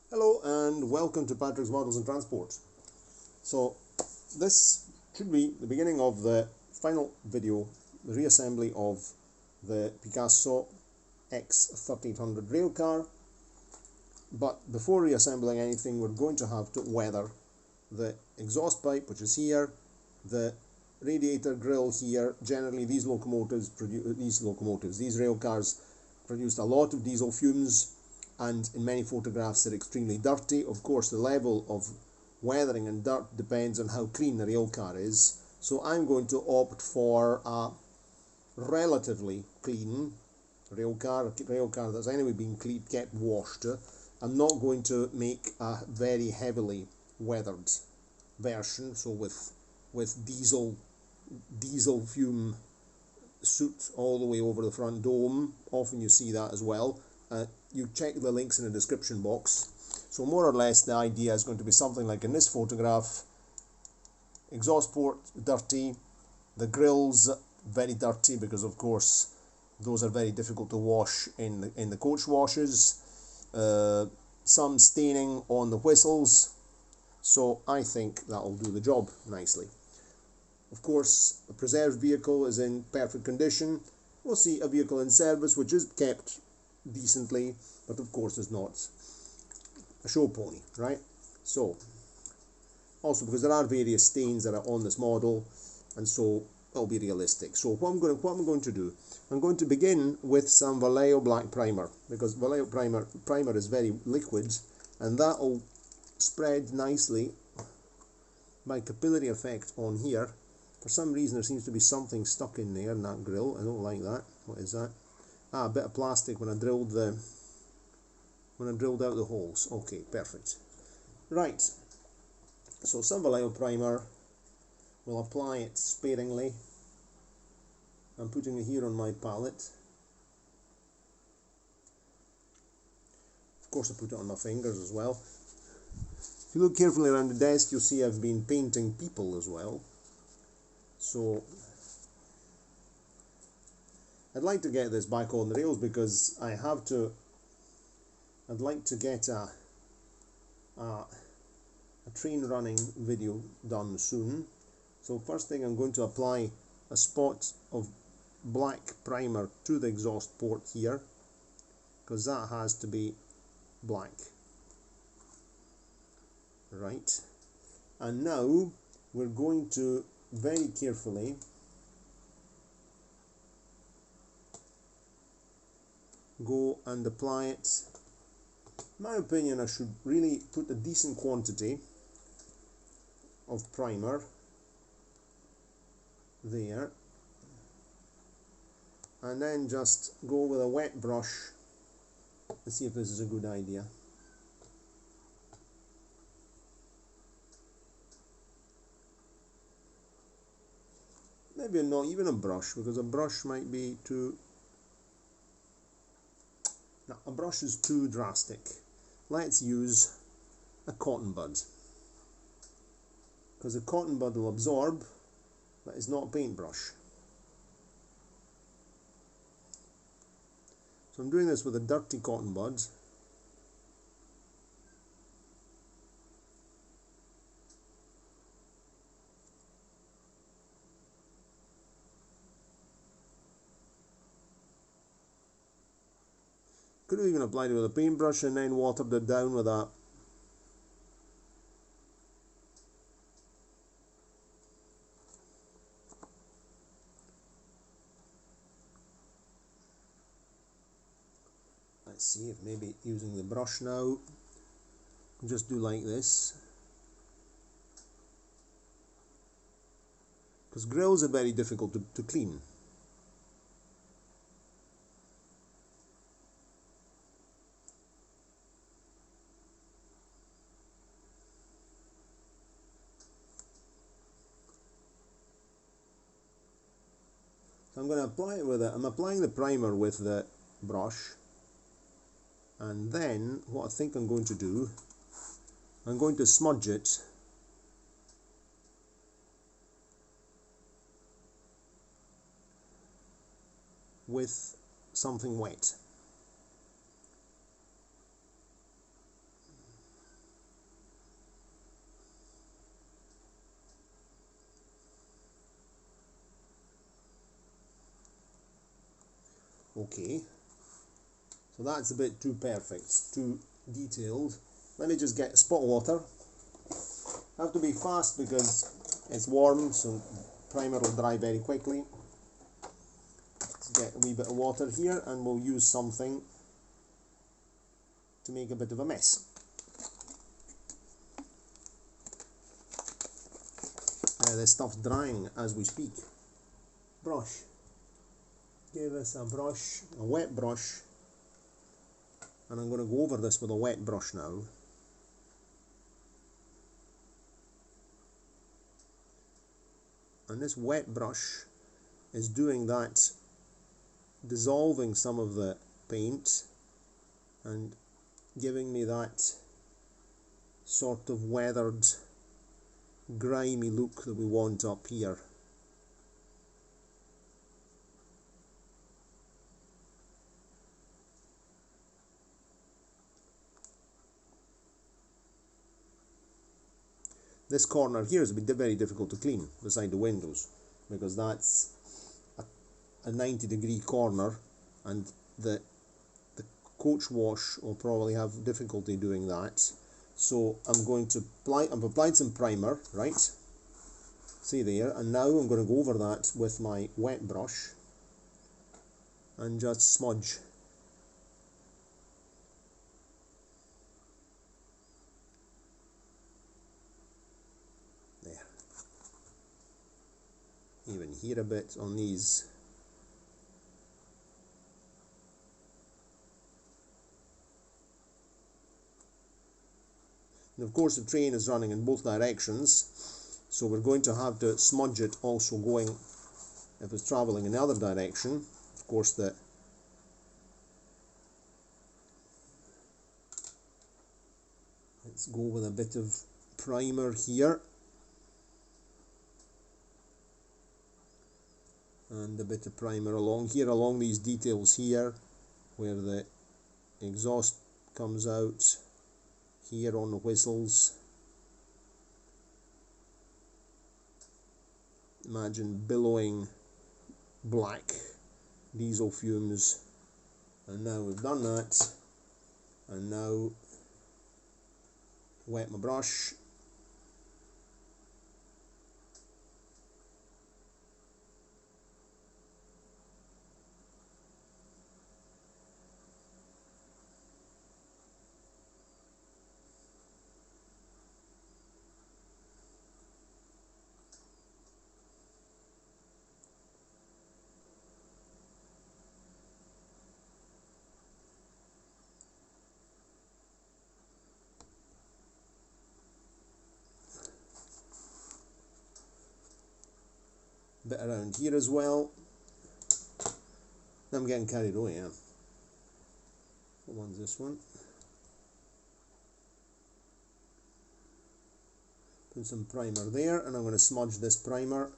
Hello and welcome to Patrick's Models and Transport. So this should be the beginning of the final video, the reassembly of the Picasso X3800 railcar. But before reassembling anything, we're going to have to weather the exhaust pipe, which is here, the radiator grill here. Generally these railcars produced a lot of diesel fumes, and in many photographs they're extremely dirty. Of course, the level of weathering and dirt depends on how clean the railcar is. So I'm going to opt for a relatively clean railcar that's anyway been kept washed. I'm not going to make a very heavily weathered version, so with diesel fume soot all the way over the front dome. Often you see that as well. You check the links in the description box. So more or less the idea is going to be something like in this photograph: exhaust port dirty, the grills very dirty because of course those are very difficult to wash in the coach washes. Some staining on the whistles, so I think that'll do the job nicely. Of course, a preserved vehicle is in perfect condition. We'll see a vehicle in service which is kept decently, but of course is not a show pony, right? So, also because there are various stains that are on this model, and so it'll be realistic. So what I'm going to do, I'm going to begin with some Vallejo black primer, because Vallejo primer is very liquid, and that'll spread nicely by capillary effect on here. For some reason there seems to be something stuck in there in that grill. I don't like that. What is that? A bit of plastic when I drilled out the holes. Okay, perfect. Right. So some Vallejo primer. We'll apply it sparingly. I'm putting it here on my palette. Of course I put it on my fingers as well. If you look carefully around the desk, you'll see I've been painting people as well. So I'd like to get this back on the rails because I'd like to get a train running video done soon. So first thing, I'm going to apply a spot of black primer to the exhaust port here, because that has to be black. Right. And now we're going to very carefully go and apply it. In my opinion, I should really put a decent quantity of primer there, and then just go with a wet brush and see if this is a good idea. Maybe not even a brush, because a brush might be too... No, a brush is too drastic. Let's use a cotton bud, because a cotton bud will absorb, but it's not a paintbrush. So I'm doing this with a dirty cotton bud. Could have even applied it with a paintbrush and then watered it down with that. Let's see if maybe using the brush now, just do like this. Because grills are very difficult to clean. So I'm going to apply it with I'm applying the primer with the brush, and then what I think I'm going to do, I'm going to smudge it with something wet. Okay, so that's a bit too perfect, it's too detailed. Let me just get a spot of water. Have to be fast because it's warm, so primer will dry very quickly. Let's get a wee bit of water here and we'll use something to make a bit of a mess. This stuff's drying as we speak. Brush. Give us a brush, a wet brush, and I'm going to go over this with a wet brush now. And this wet brush is doing that, dissolving some of the paint and giving me that sort of weathered, grimy look that we want up here. This corner here is very difficult to clean beside the windows because that's a 90-degree corner, and the coach wash will probably have difficulty doing that. So I'm going to I've applied some primer, right? See there, and now I'm going to go over that with my wet brush and just smudge. There. Even here a bit on these. And of course the train is running in both directions, so we're going to have to smudge it also going, if it's travelling in the other direction. Of course let's go with a bit of primer here. And a bit of primer along here, along these details here, where the exhaust comes out, here on the whistles. Imagine billowing black diesel fumes. And now we've done that, and now wet my brush. Bit around here as well. I'm getting carried away, yeah. What one's this one? Put some primer there, and I'm going to smudge this primer.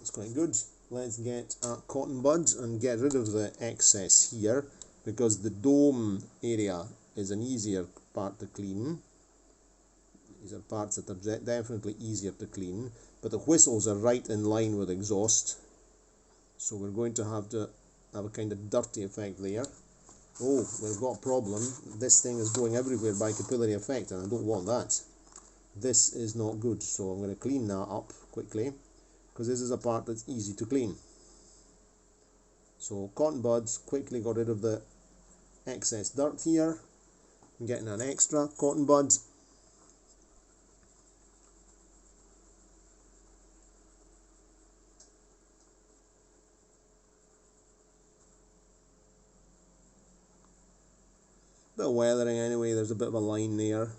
It's quite good. Let's get a cotton bud and get rid of the excess here, because the dome area is an easier part to clean. These are parts that are definitely easier to clean, but the whistles are right in line with exhaust, so we're going to have a kind of dirty effect there. Oh, we've got a problem. This thing is going everywhere by capillary effect, and I don't want that. This is not good, so I'm going to clean that up quickly, because this is a part that's easy to clean. So cotton buds, quickly got rid of the excess dirt here. I'm getting an extra cotton bud. Bit of weathering anyway, there's a bit of a line there,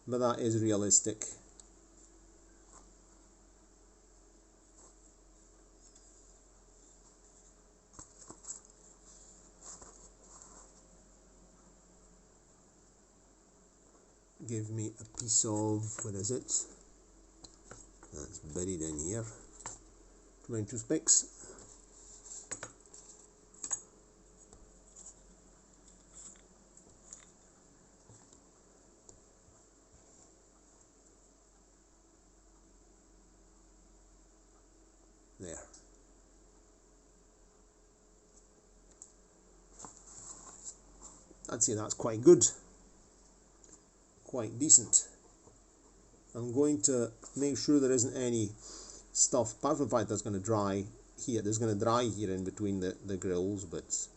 but that is realistic. Give me a piece of, what is it? That's buried in here. 2 toothpicks. I'd say that's quite good, quite decent. I'm going to make sure there isn't any stuff, apart from the fact that's going to dry here, there's going to dry here in between the grills, but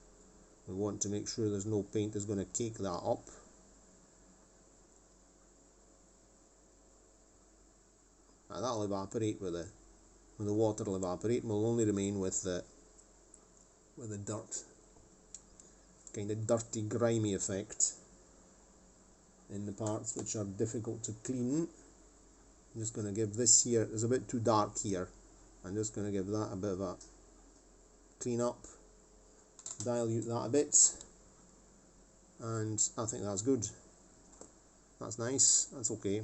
we want to make sure there's no paint that's going to cake that up. Now that'll evaporate with the water will evaporate, and will only remain with the dirt, kind of dirty, grimy effect in the parts which are difficult to clean. I'm just going to give this here, it's a bit too dark here, I'm just going to give that a bit of a clean up, dilute that a bit, and I think that's good. That's nice, that's okay.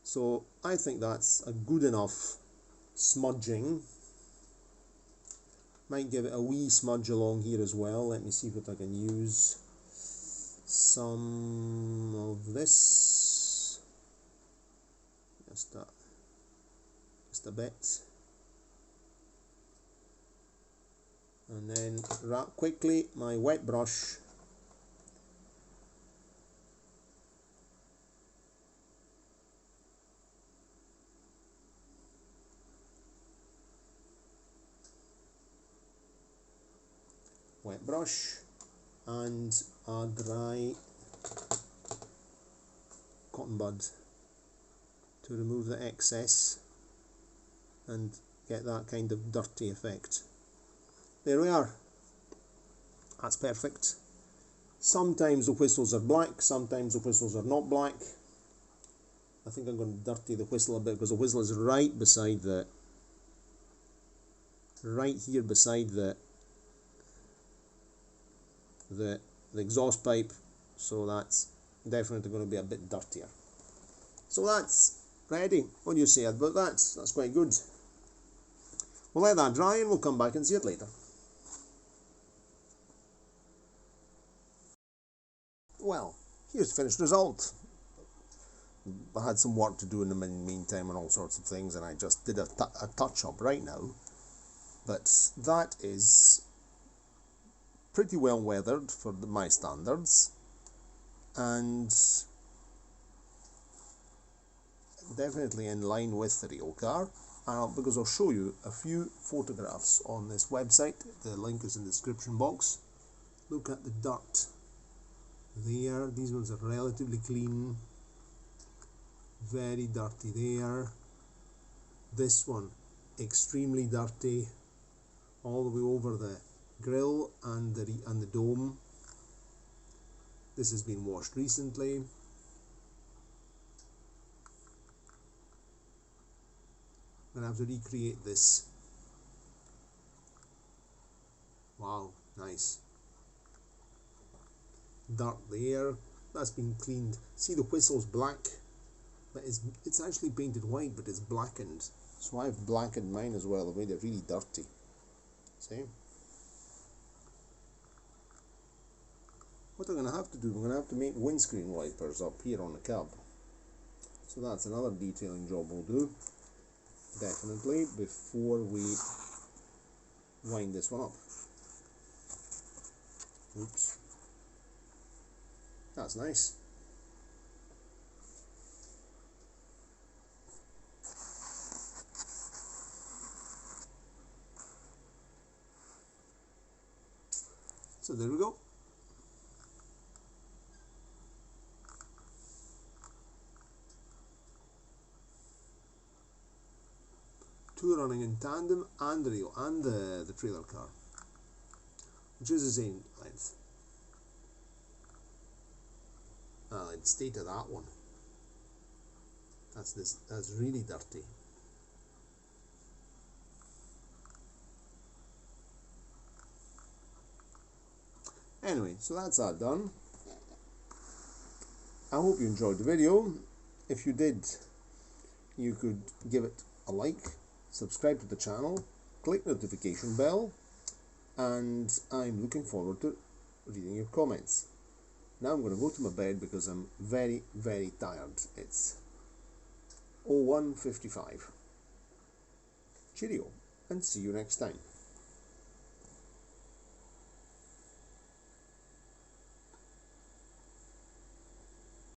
So I think that's a good enough smudging. Might give it a wee smudge along here as well. Let me see if I can use some of this. Just a bit. And then quickly my wet brush. Wet brush and a dry cotton bud to remove the excess and get that kind of dirty effect. There we are. That's perfect. Sometimes the whistles are black, sometimes the whistles are not black. I think I'm going to dirty the whistle a bit because the whistle is right beside right here beside the exhaust pipe, so that's definitely going to be a bit dirtier. So that's ready. What do you say about that? That's quite good. We'll let that dry and we'll come back and see it later. Well, here's the finished result. I had some work to do in the meantime and all sorts of things, and I just did a touch-up right now. But that is pretty well weathered for my standards, and definitely in line with the railcar. Because I'll show you a few photographs on this website. The link is in the description box. Look at the dirt there. These ones are relatively clean, very dirty there. This one extremely dirty all the way over the grill and the dome. This has been washed recently. I'm going to have to recreate this. Wow, nice. Dirt there. That's been cleaned. See, the whistle's black, but it's actually painted white, but it's blackened. So I've blackened mine as well. I've made it really dirty. See? What I'm going to have to do, I'm going to have to make windscreen wipers up here on the cab. So that's another detailing job we'll do, definitely, before we wind this one up. Oops. That's nice. So there we go. Two running in tandem, and the rail and the trailer car, which is the same length. Instead of that one, that's really dirty. Anyway, so that's that done. I hope you enjoyed the video. If you did, you could give it a like, subscribe to the channel, click notification bell, and I'm looking forward to reading your comments. Now I'm going to go to my bed because I'm very, very tired. It's 01:55. Cheerio, and see you next time.